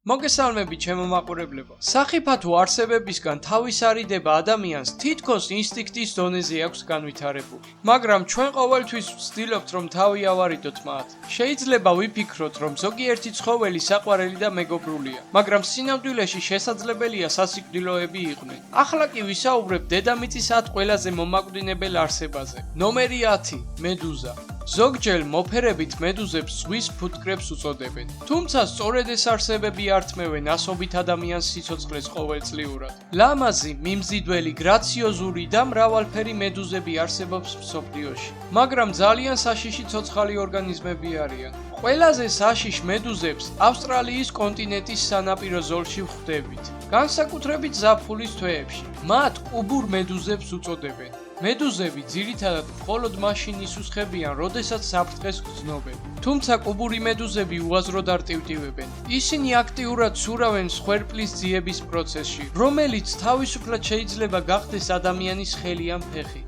მოგესალმებით ჩემო მაყურებლებო. სახიფათო არსებებისგან თავის არიდება ადამიანს თითქოს ინსტინქტის დონეზე აქვს განვითარებული. მაგრამ ჩვენ ყოველთვის ვცდილობთ რომ თავი ავარიდოთ მათ. შეიძლება ვიფიქროთ რომ ზოგიერთი ცხოველი საყვარელი და მეგობრულია, მაგრამ სინამდვილეში შესაძლებელია სასიკვდილოები იყვნენ. ახლა კი ვისაუბრებ დედამიწის 10 ყველაზე მომაკვდინებელ არსებაზე. ნომერი 10 მედუზა. ზოგჯერ მოფერებით მედუზებს ზღვის ფუტკრებს უწოდებენ. თუმცა სწორედ ეს არსებები ართმევენ ასობით ადამიანს სიცოცხლეს ყოველწლიურად. ლამაზი, მიმზიდველი, გრაციოზული და მრავალფერი მედუზები არსებობს მსოფლიოში. მაგრამ ძალიან საშიში ცოცხალი ორგანიზმები არიან. ყველაზე საშიშ მედუზებს ავსტრალიის კონტინენტის სანაპირო ზოლში ვხვდებით. განსაკუთრებით ზაფხულის თვეებში. მათ კუბურ მედუზებს უწოდებენ. მედუზები ძირითადად მხოლოდ მაშინ ისუსხებიან, როდესაც საფრთხეს გრძნობენ. თუმცა კუბური მედუზები უაზროდ არ ტივტივებენ. ისინი აქტიურად ცურავენ მსხვერპლის ძიების პროცესში, რომელიც თავისუფლად შეიძლება გახდეს ადამიანის ხელი ან ფეხი.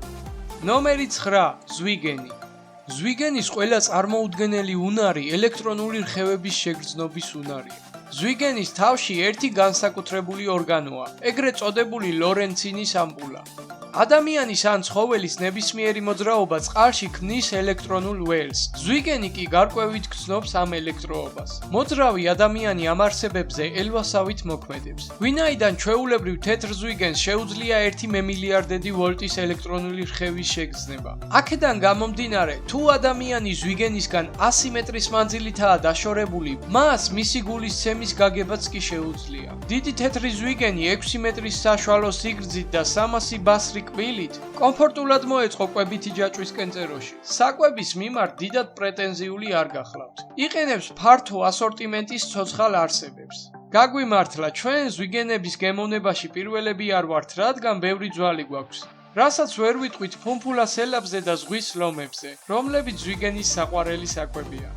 ნომერი 9 ზვიგენი. ზვიგენის ყველა წარმოუდგენელი უნარი ელექტრონული რხევების შეგრძნობის უნარია. ზვიგენის თავში ერთი განსაკუთრებული ორგანოა, ეგრეთ წოდებული ლორენცინის ამპულა. ადამიანის ან ცხოველის ნებისმიერი მოძრაობა წყალში ქმნის ელექტრონულ ველს. ზვიგენი კი გარკვევით გრძნობს ამ ელექტროობას. მოძრავი ადამიანი ამ არსებებზე ელვასავით მოქმედებს. ვინაიდან ჩვეულებრივ თეთრ ზვიგენს შეუძლია 1 მემილიარდედი ვოლტის ელექტრონული რხევის შეგრძნება. აქედან გამომდინარე, თუ ადამიანი ზვიგენისგან 100 მეტრის მანძილითაა დაშორებული, მას მისი გულის ცემის გაგებაც კი შეუძლია. დიდი თეთრი ზვიგენი 6 მეტრის საშუალო სიგრძით და 300 ბასრი კბილით კომფორტულად მოეწყო კვებითი ჯაჭვის კენწეროში. საკვების მიმართ დიდად პრეტენზიული არ გახლავთ. იყენებს ფართო ასორტიმენტის ცოცხალ არსებებს. გაგვიმართლა, ჩვენ ზვიგენების გემოვნებაში პირველები არ ვართ, რადგან ბევრი ძვალი გვაქვს. რასაც ვერ ვიტყვით ფუმფულა სელაპზე და ზღვის ლომებზე, რომლებიც ზვიგენის საყვარელი საკვებია.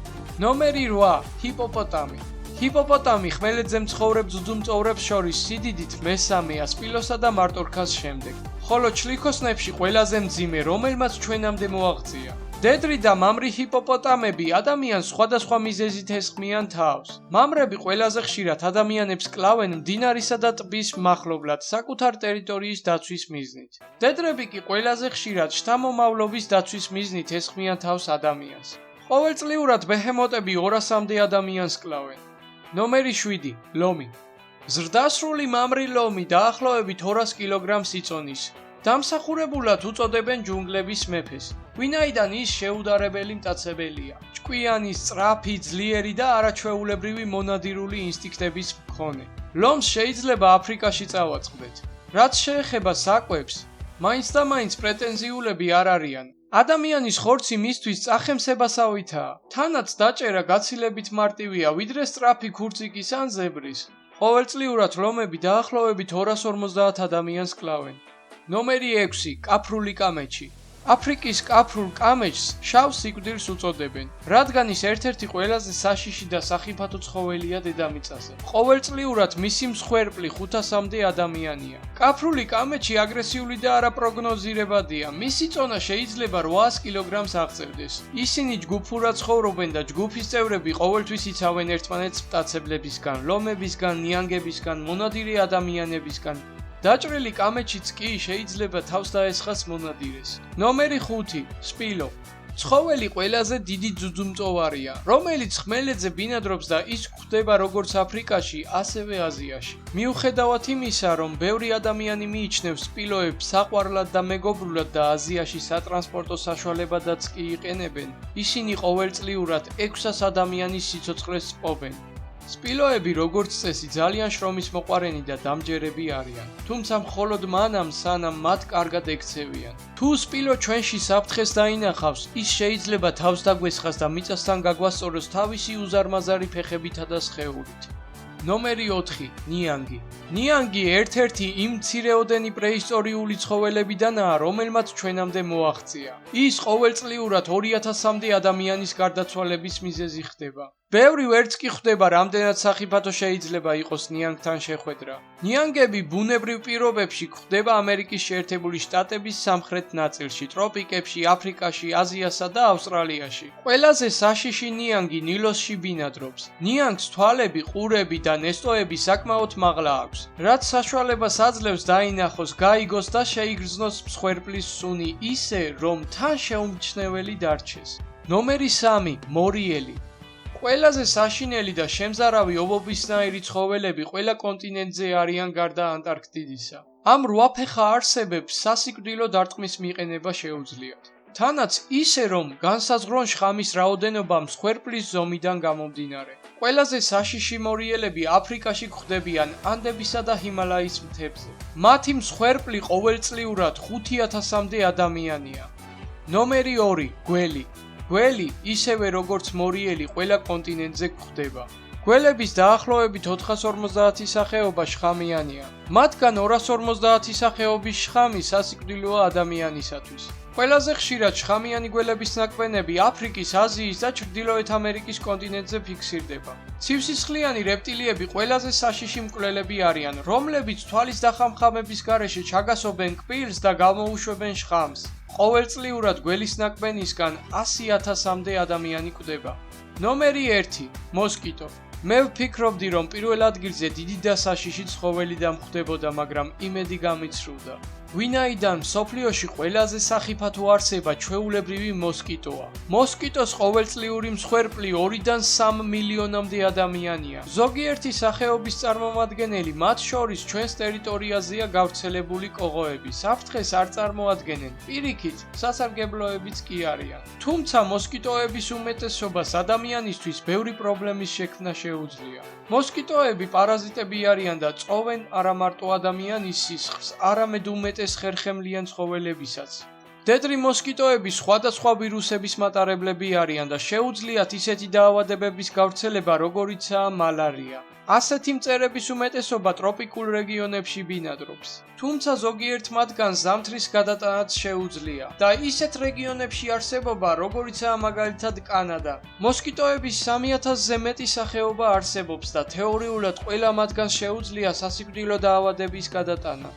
ნომერი 8 ჰიპოპოტამი. ჰიპოპოტამი ხმელეთზე მცხოვრებ ძუძუმწოვრებს შორის სიდიდით მესამეა სპილოსა და მარტორქას შემდეგ. ხოლო ჩლიქოსნებში ყველაზე მძიმე, რომელმაც ჩვენამდე მოაღწია. დედრი და მამრი ჰიპოპოტამები ადამიანს სხვადასხვა მიზეზით ესხმიან თავს. მამრები ყველაზე ხშირად ადამიანებს კლავენ მდინარისა და ტბის მახლობლად საკუთარ ტერიტორიის დაცვის მიზნით. დედრები კი ყველაზე ხშირად შთამომავლობის დაცვის მიზნით ესხმიან თავს ადამიანს. ყოველწლიურად ბეჰემოტები 200-მდე ადამიანს კლავენ. ნომერი 7 ლომი. ზრდასრული მამრი ლომი დაახლოებით 200 კილოგრამს იწონის. დამსახურებულად უწოდებენ ჯუნგლების მეფეს, ვინაიდან ის შეუდარებელი მტაცებელია, ჭკვიანი, სწრაფი, ძლიერი და არაჩვეულებრივი მონადირული ინსტინქტების მქონე. ლომს შეიძლება აფრიკაში წავაწყდეთ. რაც შეეხება საკვებს, მაინც და მაინც პრეტენზიულები არ არიან. ადამიანის ხორცი მისთვის წახემსებასავითაა. თანაც დაჭერა გაცილებით მარტივია, ვიდრე სწრაფი ქურციკის ან ზებრის. ყოველწლიურად ლომები დაახლოებით 250 ადამიანს კლავენ. ნომერი 6 კაფრული კამეჩი. აფრიკის კაფრულ კამეჩს შავ სიკვდილს უწოდებენ, რადგან ის ერთ-ერთი ყველაზე საშიში და სახიფათო ცხოველია დედამიწაზე. ყოველწლიურად მისი მსხვერპლი 500-მდე ადამიანია. კაფრული კამეჩი აგრესიული და არაპროგნოზირებადია. მისი წონა შეიძლება 800 კილოგრამს აღწევდეს. ისინი ჯგუფურად ცხოვრობენ და ჯგუფის წევრები ყოველთვის იცავენ ერთმანეთს მტაცებლებისგან, ლომებისგან, ნიანგებისგან, მონადირე ადამიანებისგან. დაჭრილი კამეჩიც კი შეიძლება თავს დაესხას მონადირეს. ნომერი 5 სპილო. ცხოველი ყველაზე დიდი ძუძუმწოვარია, რომელიც ხმელეთზე ბინადრობს და ის გვხვდება როგორც აფრიკაში, ასევე აზიაში. მიუხედავად იმისა, რომ ბევრი ადამიანი მიიჩნევს სპილოებს საყვარლად და მეგობრულად და აზიაში სატრანსპორტო საშუალებადაც კი იყენებენ, ისინი ყოველწლიურად 600 ადამიანის სიცოცხლეს სპობენ. სპილოები როგორც წესი ძალიან შრომის მოყვარენი და დამჯერები არიან, თუმცა მხოლოდ მანამ სანამ მათ კარგად ექცევიან. თუ სპილო ჩვენში საფრთხეს დაინახავს, ის შეიძლება თავს დაგვესხას და მიწასთან გაგვასწოროს თავისი უზარმაზარი ფეხებითა და სხეულით. ნომერი 4 ნიანგი. ნიანგი ერთ-ერთი იმ მცირეოდენი პრეისტორიული ცხოველებიდანაა, რომელმაც ჩვენამდე მოაღწია. ის ყოველწლიურად 2000-მდე ადამიანის გარდაცვალების მიზეზი ხდება. ბევრი ვერც კი ხვდება, რამდენად სახიფათო შეიძლება იყოს ნიანგთან შეხვედრა. ნიანგები ბუნებრივ პირობებში გვხვდება ამერიკის შეერთებული შტატების სამხრეთ ნაწილში, ტროპიკებში, აფრიკაში, აზიასა და ავსტრალიაში. ყველაზე საშიში ნიანგი ნილოსში ბინადრობს. ნიანგს თვალები, ყურები და ნესტოები საკმაოდ მაღლა აქვს, რაც საშუალებას აძლევს დაინახოს, გაიგოს და შეიგრძნოს მსხვერპლის სუნი ისე, რომ თან შეუმჩნეველი დარჩეს. ნომერი 3. მორიელი. ყველაზე საშინელი და შემზარავი ობობისნაირი ცხოველები ყველა კონტინენტზე არიან გარდა ანტარქტიდისა. ამ რვაფეხა არსებებს სასიკვდილო დარტყმის მიყენება შეუძლიათ. თანაც ისე, რომ განსაზღვრონ შხამის რაოდენობა მსხვერპლის ზომიდან გამომდინარე. ყველაზე საშიში მორიელები აფრიკაში გვხვდებიან ანდებისა და ჰიმალაის მთებზე. მათი მსხვერპლი ყოველწლიურად 5000-მდე ადამიანია. ნომერი 2. გველი. გველი, ისევე როგორც მორიელი, ყველა კონტინენტზე გვხვდება. გველების დაახლოებით 450 სახეობა შხამიანია. მათგან 250 სახეობის შხამი სასიკვდილოა ადამიანისათვის. ყველაზე ხშირად შხამიანი გველების ნაკბენები აფრიკის, აზიის და ჩრდილოეთ ამერიკის კონტინენტზე ფიქსირდება. ცივსისხლიანი რეპტილიები ყველაზე საშიში მკვლელები არიან, რომლებიც თვალის დახამხამების გარეშე ჩაგასობენ კბილს და გამოუშვებენ შხამს. ყოველწლიურად გველის ნაკბენისგან 100,000-მდე ადამიანი კვდება. ნომერი 1. მოსკიტო. მე ვფიქრობდი, რომ პირველ ადგილზე დიდი და საშიში ცხოველი დამხვდებოდა, მაგრამ იმედი გამიცრუდა. ვინაიდან მსოფლიოში ყველაზე სახიფათო არსება ჩვეულებრივი მოსკიტოა. მოსკიტოს ყოველწლიური მსხვერპლი 2-დან 3 მილიონამდე ადამიანია. ზოგიერთი სახეობის წარმომადგენელი, მათ შორის ჩვენს ტერიტორიაზეა გავრცელებული კოღოები, საფრთხეს არ წარმოადგენენ, პირიქით, სასარგებლოებიც კი არიან. თუმცა მოსკიტოების უმეტესობას ადამიანისთვის ბევრი პრობლემის შექმნა შეუძლია. მოსკიტოები პარაზიტები არიან და წოვენ არა მარტო ადამიანის სისხლს, არამედ უმეტეს ხერხემლიან ცხოველებისაც. მდედრი მოსკიტოები სხვადასხვა ვირუსების მატარებლები არიან და შეუძლიათ ისეთი დაავადებების გავრცელება, როგორიცაა მალარია. ასეთი მწერების უმეტესობა ტროპიკულ რეგიონებში ბინადრობს. თუმცა ზოგიერთ მათგანს ზამთრის გადატანაც შეუძლია და ისეთ რეგიონებში არსებობა, როგორიცაა მაგალითად კანადა. მოსკიტოების 3000-ზე მეტი სახეობა არსებობს და თეორიულად ყველა მათგანს შეუძლია სასიკვდილო დაავადების გადატანა.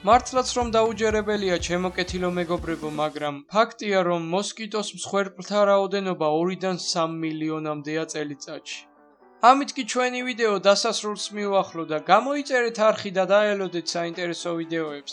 მართლაც რომ დაუჯერებელია ჩემო კეთილო მეგობრებო, მაგრამ ფაქტია, რომ მოსკიტოს მსხვერპლთა რაოდენობა 2-დან 3 მილიონამდეა წელიწადში. ამით კი ჩვენი ვიდეო დასასრულს მივახლო და გამოიწერეთ არხი და დაელოდეთ საინტერესო ვიდეოებს.